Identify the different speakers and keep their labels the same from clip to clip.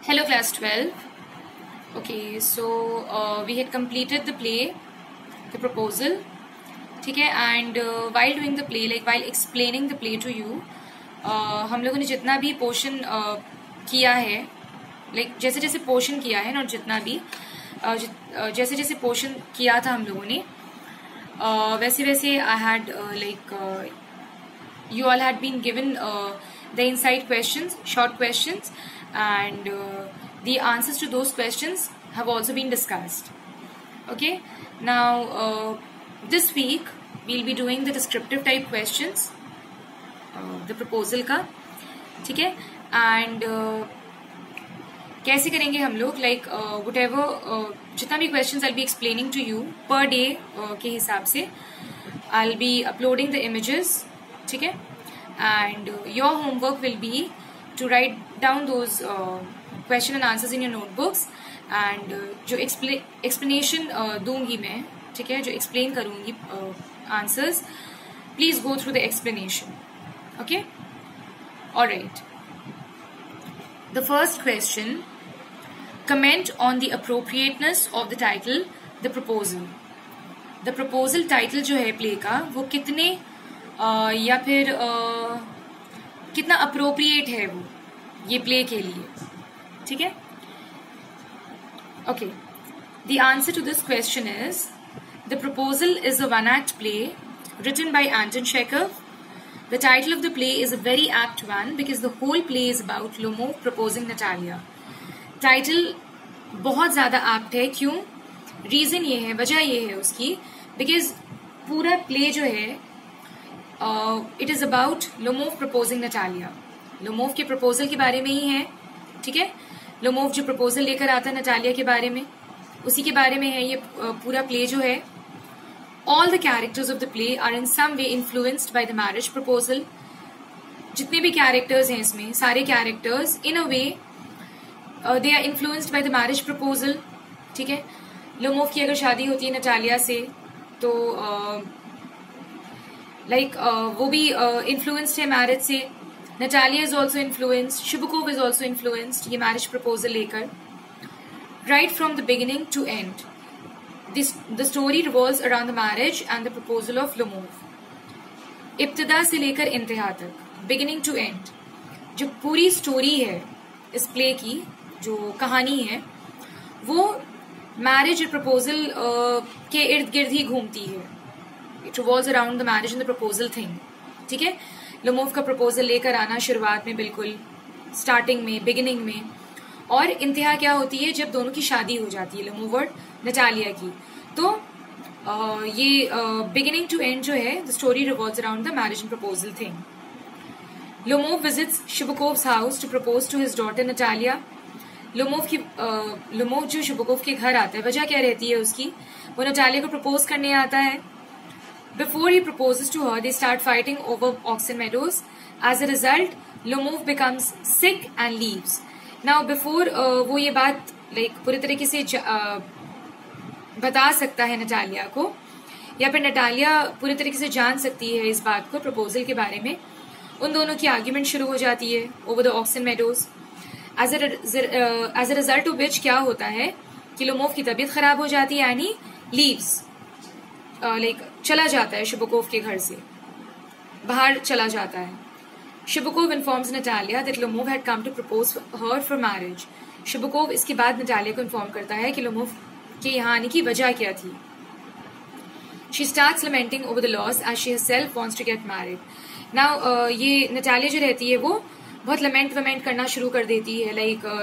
Speaker 1: Hello class 12. Okay, so we had completed the play, the proposal. ठीक है, and while doing the play, like while explaining the play to you, हम लोगों ने जितना भी portion किया है, like जैसे जैसे पोर्शन किया है, not जितना भी जैसे जैसे पोर्शन किया था हम लोगों ने, वैसे वैसे I had you all had been given the inside questions, short questions, and the answers to those questions have also been discussed. Okay, now this week we'll be doing the descriptive type questions, the proposal का, ठीक है, and कैसे करेंगे हम लोग, like whatever जितना भी questions I'll be explaining to you per day के हिसाब से I'll be uploading the images, ठीक है, and your homework will be to write down those question and answers in your notebooks, and जो explanation दूंगी मैं, ठीक है, जो explain करूंगी answers, please go through the explanation. Okay, all right. The first question: comment on the appropriateness of the title, the proposal. The proposal title जो है play का, वो कितने या फिर कितना अप्रोप्रिएट है वो ये प्ले के लिए, ठीक है. Okay, the answer to this question is the proposal is a one act play written by Anton Chekhov. The title of the play is a very apt one because the whole play is about Lomov proposing Natalia. Title बहुत ज्यादा apt है. क्यों? Reason ये है, वजह ये है उसकी, बिकॉज पूरा प्ले जो है it is about Lomov proposing Natalia. Lomov के प्रपोजल के बारे में ही है, ठीक है. लोमोव जो प्रपोजल लेकर आता है नटालिया के बारे में, उसी के बारे में है ये पूरा प्ले जो है. All the characters of the play are in some way influenced by the marriage proposal. जितने भी कैरेक्टर्स हैं इसमें, सारे characters in a way they are influenced by the marriage proposal, ठीक है. लोमोव की अगर शादी होती है नटालिया से तो वो भी इन्फ्लुएंस्ड है मैरिज से. Natalia is also influenced, Chubukov is also influenced ये मैरिज प्रपोजल लेकर. Right from the beginning to end the story revolves around the marriage and the proposal of Lomov. इब्तिदा से लेकर इंतहा तक, बिगिनिंग टू एंड, जो पूरी स्टोरी है इस प्ले की, जो कहानी है, वो मैरिज और प्रपोजल के इर्द गिर्द ही घूमती है. It revolves around the marriage and the proposal thing, ठीक है. लोमोव का प्रपोजल लेकर आना शुरुआत में, बिल्कुल स्टार्टिंग में, बिगिनिंग में, और इंतहा क्या होती है जब दोनों की शादी हो जाती है, लोमोव और नटालिया की. तो ये बिगिनिंग टू एंड जो है, the story revolves around the marriage and proposal thing. Lomov visits Chubukov's house to propose to his daughter Natalia. Lomov जो शिबुकोव के घर आता है, वजह क्या रहती है उसकी, वो नटालिया को प्रपोज करने आता है. Before he proposes to her, they start fighting over Oxen Meadows. As a result, Lomov becomes sick and leaves. Now, before वो ये बात पूरी तरीके से बता सकता है नटालिया को, या फिर नटालिया पूरी तरीके से जान सकती है इस बात को, प्रपोजल के बारे में, उन दोनों की आर्ग्यूमेंट शुरू हो जाती है over the Oxen Meadows. As a result of which क्या होता है कि लोमोव की तबीयत खराब हो जाती है, यानी लीव्स, चला जाता है शिबुकोव के घर से, बाहर चला जाता है. Chubukov informs Natalia that Lomov had come to propose her for marriage. Chubukov इसके बाद नटालिया को इन्फॉर्म करता है कि लोमोव के यहाँ आने की वजह क्या थी. She starts lamenting over the loss as she herself wants to get married. Now ये नटालिया जो रहती है वो बहुत लमेंट करना शुरू कर देती है,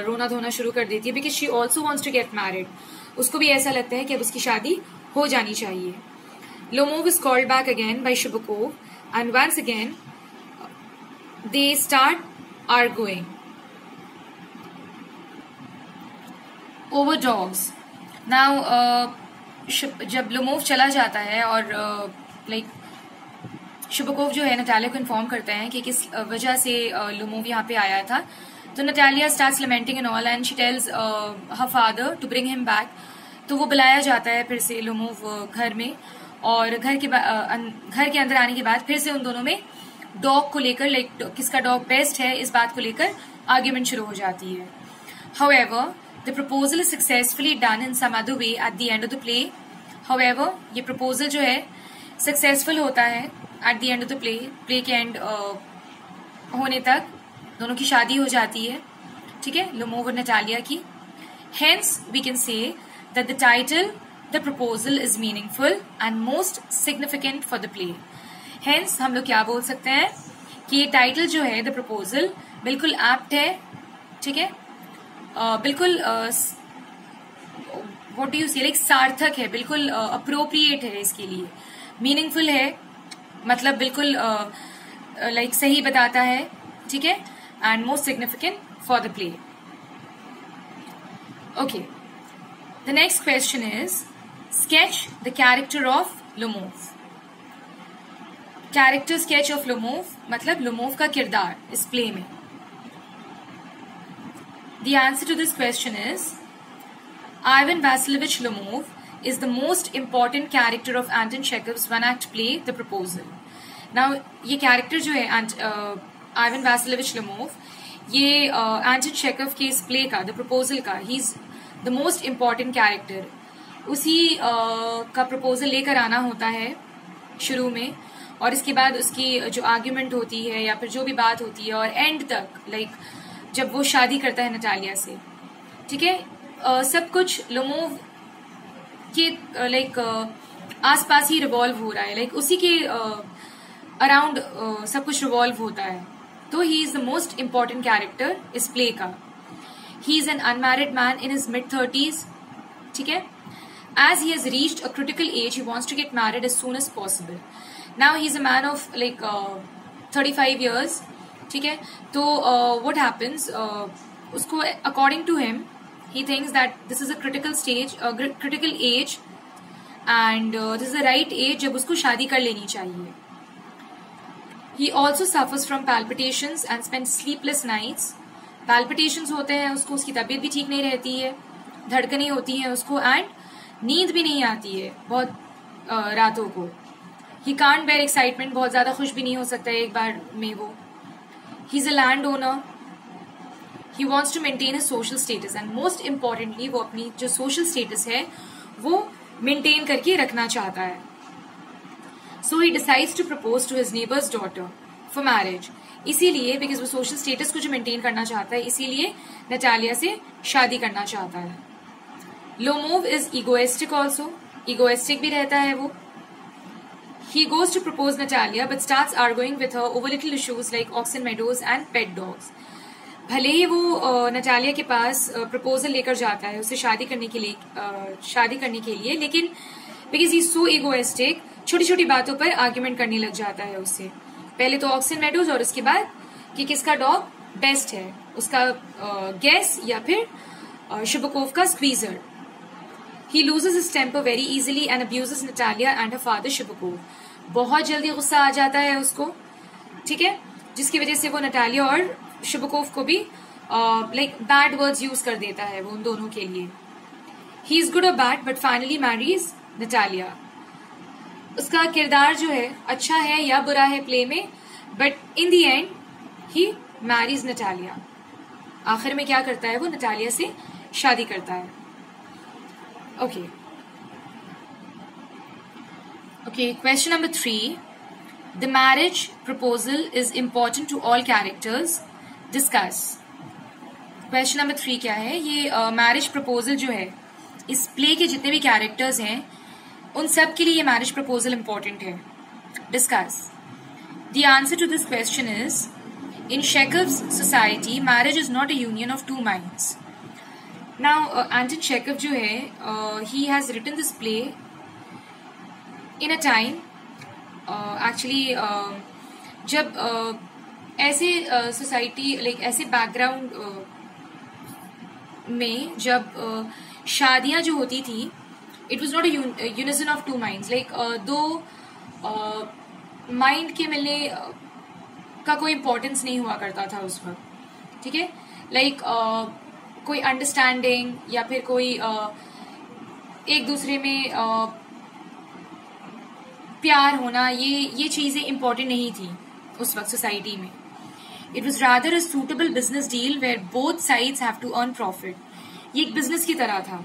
Speaker 1: रोना धोना शुरू कर देती है, because she also wants to get married. उसको भी ऐसा लगता है कि अब उसकी शादी हो जानी चाहिए. Lomov is called back again by Shibukov, and once again they start arguing over dogs. Now जब Lomov चला जाता है और Shibukov जो है नटालिया को इन्फॉर्म करता है कि किस वजह से Lomov यहाँ पे आया था, तो Natalia starts lamenting and all, and she tells her father to bring him back. तो वो बुलाया जाता है फिर से Lomov घर में, और घर के अंदर आने के बाद फिर से उन दोनों में डॉग को लेकर किसका डॉग बेस्ट है इस बात को लेकर आर्ग्यूमेंट शुरू हो जाती है. However, the proposal is successfully done in some other way at the end of the play. However, ये proposal जो है successful होता है at the end of the play. Play के end होने तक दोनों की शादी हो जाती है, ठीक है, लुमोव और नटालिया की. Hence, we can say that the title, the proposal, is meaningful and most significant for the play. Hence, हम लोग क्या बोल सकते हैं कि ये टाइटल जो है द प्रपोजल बिल्कुल एप्ट है, ठीक है, बिल्कुल व्हाट डू यू से लाइक सार्थक है, बिल्कुल अप्रोप्रिएट है इसके लिए, मीनिंगफुल है, मतलब बिल्कुल लाइक सही बताता है, ठीक है, and most significant for the play. Okay, the next question is sketch the character of Lomov. Character sketch of Lomov मतलब लुमोव का किरदार इस प्ले में. The answer to this question is Ivan Vasilyevich Lomov is the most important character of Anton Chekhov's one-act play, The Proposal. Now, ये character जो है Ivan Vasilyevich Lomov, ये Anton Chekhov के इस play का, The Proposal का, he's the most important character. उसी का proposal लेकर आना होता है शुरू में, और इसके बाद उसकी जो आर्ग्यूमेंट होती है या फिर जो भी बात होती है, और एंड तक लाइक जब वो शादी करता है नटालिया से, ठीक है, सब कुछ लुमोव के लाइक आसपास ही रिवॉल्व हो रहा है, लाइक उसी के अराउंड सब कुछ रिवॉल्व होता है. तो he is the most important character इस प्ले का. He is an unmarried man in his mid-30s, ठीक है. As he has reached a critical age, he wants to get married as soon as possible. Now he is a man of like 35 years, ठीक है. तो what happens? उसको according to him, he thinks that this is a critical stage, a critical age, and this is the right age जब उसको शादी कर लेनी चाहिए. He also suffers from palpitations and spends sleepless nights. Palpitations होते हैं उसको, उसकी तबीयत भी ठीक नहीं रहती है, धड़कनें होती हैं उसको, एंड नींद भी नहीं आती है बहुत रातों को. He can't bear excitement, बहुत ज्यादा खुश भी नहीं हो सकता है एक बार में वो. He's a landowner. He wants to maintain his social status, and most importantly वो अपनी जो social status है वो maintain करके रखना चाहता है. So he decides to propose to his neighbor's daughter for marriage. इसीलिए because वो social status को जो maintain करना चाहता है, इसीलिए नटालिया से शादी करना चाहता है. Lomov is egoistic also. Egoistic भी रहता है वो. He goes to propose Natalia but starts arguing with her over little issues like Oxen Meadows and pet dogs. भले ही वो नटालिया के पास प्रपोजल लेकर जाता है उसे शादी करने के लिए, लेकिन because he's so egoistic, छोटी छोटी बातों पर आर्ग्यूमेंट करने लग जाता है उससे. पहले तो ऑक्सन मेडोज और उसके बाद कि किसका डॉग बेस्ट है, उसका गैस या फिर शिबकोव का squeezer. He loses his temper very easily and abuses Natalia and her father Shibakov. बहुत जल्दी गुस्सा आ जाता है उसको, ठीक है, जिसकी वजह से वो नटालिया और शिबकोव को भी लाइक बैड वर्ड्स यूज कर देता है वो उन दोनों के लिए. He is good or bad but finally marries Natalia. उसका किरदार जो है अच्छा है या बुरा है प्ले में, but in the end he marries Natalia. आखिर में क्या करता है वो नटालिया से शादी करता है. Okay. Question number 3. The marriage proposal is important to all characters. Discuss. Question number 3 क्या है? ये marriage proposal जो है इस play के जितने भी characters हैं उन सब के लिए ये marriage proposal important है. Discuss. The answer to this question is in Chekhov's society, marriage is not a union of two minds. Now, Anton Chekhov जो है he has written this play in a time actually जब ऐसे society like ऐसे background में जब शादियां जो होती थी, it was not a unison of two minds, like दो माइंड के मिलने का कोई इम्पोर्टेंस नहीं हुआ करता था उस वक्त, ठीक है. लाइक कोई अंडरस्टैंडिंग या फिर कोई एक दूसरे में प्यार होना, ये चीजें इम्पोर्टेंट नहीं थी उस वक्त सोसाइटी में. It was rather a suitable business deal where both sides have to earn profit. ये एक बिजनेस की तरह था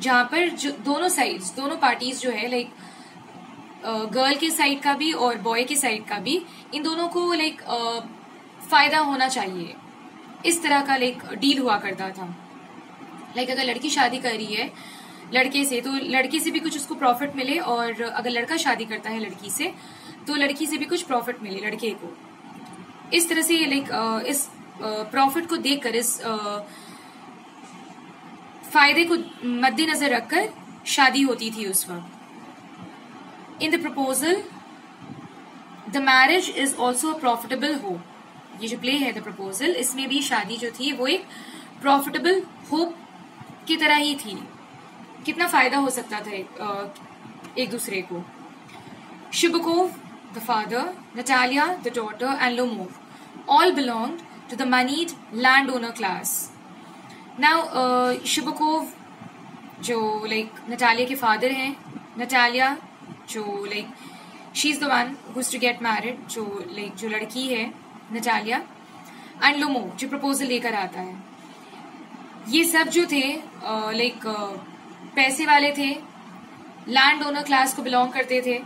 Speaker 1: जहां पर जो दोनों साइड्स, दोनों पार्टीज जो है लाइक गर्ल के साइड का भी और बॉय के साइड का भी, इन दोनों को लाइक फायदा होना चाहिए, इस तरह का लाइक डील हुआ करता था. लाइक अगर लड़की शादी कर रही है लड़के से तो लड़के से भी कुछ उसको प्रॉफिट मिले, और अगर लड़का शादी करता है लड़की से तो लड़की से भी कुछ प्रॉफिट मिले लड़के को. इस तरह से लाइक इस प्रॉफिट को देखकर, इस फायदे को मद्देनजर रखकर शादी होती थी उस वक्त. In the proposal the marriage is also profitable hope. ये जो प्ले है द प्रपोजल, इसमें भी शादी जो थी वो एक प्रॉफिटेबल होप की तरह ही थी. कितना फायदा हो सकता था एक दूसरे को. Chubukov the father, Natalia the daughter and Lomov all belonged to the moneyed land owner class. Now Chubukov जो लाइक नटालिया के फादर हैं, नटालिया जो like she is the one who is to get married, जो like जो लड़की है Natalia, and Lomov जो proposal लेकर आता है. ये सब जो थे लाइक पैसे वाले थे, लैंड ओनर क्लास को बिलोंग करते थे.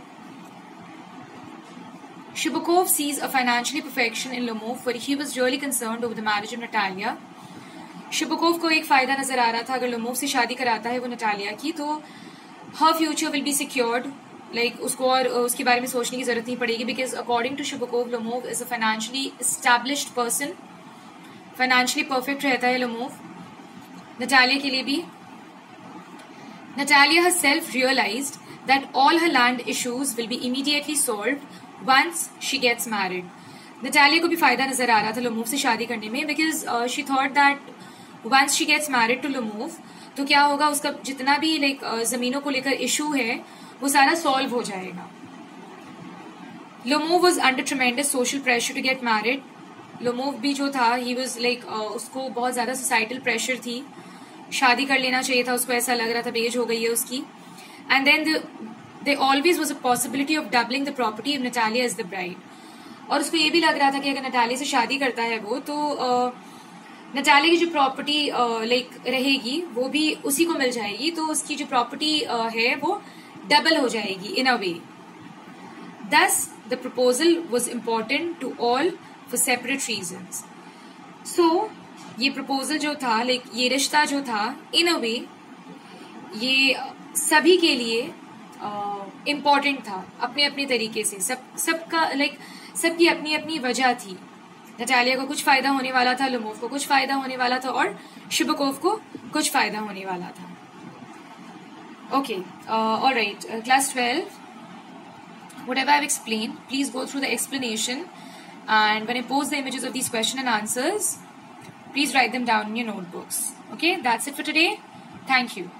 Speaker 1: Shibukov sees a financially perfection in Lomov, for he was really concerned over the marriage of Natalia. Shibukov को एक फायदा नजर आ रहा था, अगर लोमोव से शादी कराता है वो नटालिया की तो her future will be secured. Like उसको और उसके बारे में सोचने की जरूरत नहीं पड़ेगी, because according to Shibukov, Lomov is a financially established person. Financially perfect रहता है लोमोव. नटालिया के लिए भी. Natalia herself realized that all her land issues will be immediately solved once she gets married. Natalia को भी फायदा नजर आ रहा था लोमोव से शादी करने में, because she thought that once she gets married to Lomov, तो क्या होगा, उसका जितना भी लाइक जमीनों को लेकर इशू है वो सारा सॉल्व हो जाएगा. Lomov was under tremendous social pressure to get married. Lomov भी जो था he was like उसको बहुत ज्यादा सोसाइटल प्रेशर थी, शादी कर लेना चाहिए था उसको, ऐसा लग रहा था एज हो गई है उसकी. And then there always was a possibility of doubling the property if Natalia is the bride. और उसको ये भी लग रहा था कि अगर नटालिया से शादी करता है वो तो नटालिया की जो प्रॉपर्टी लाइक रहेगी वो भी उसी को मिल जाएगी, तो उसकी जो प्रॉपर्टी है वो डबल हो जाएगी इन a way. Thus the proposal was important to all for separate reasons. So ये प्रपोजल जो था लाइक ये रिश्ता जो था इन अ वे ये सभी के लिए इम्पोर्टेंट था अपने अपने तरीके से. सबका लाइक सबकी अपनी अपनी वजह थी. नटालिया को कुछ फायदा होने वाला था, लोमोव को कुछ फायदा होने वाला था, और शिबुकोव को कुछ फायदा होने वाला था. Okay, alright, class 12, whatever I've explained, please go through the explanation, and when I post the images of these question and answers, please write them down in your notebooks. Okay, that's it for today. Thank you.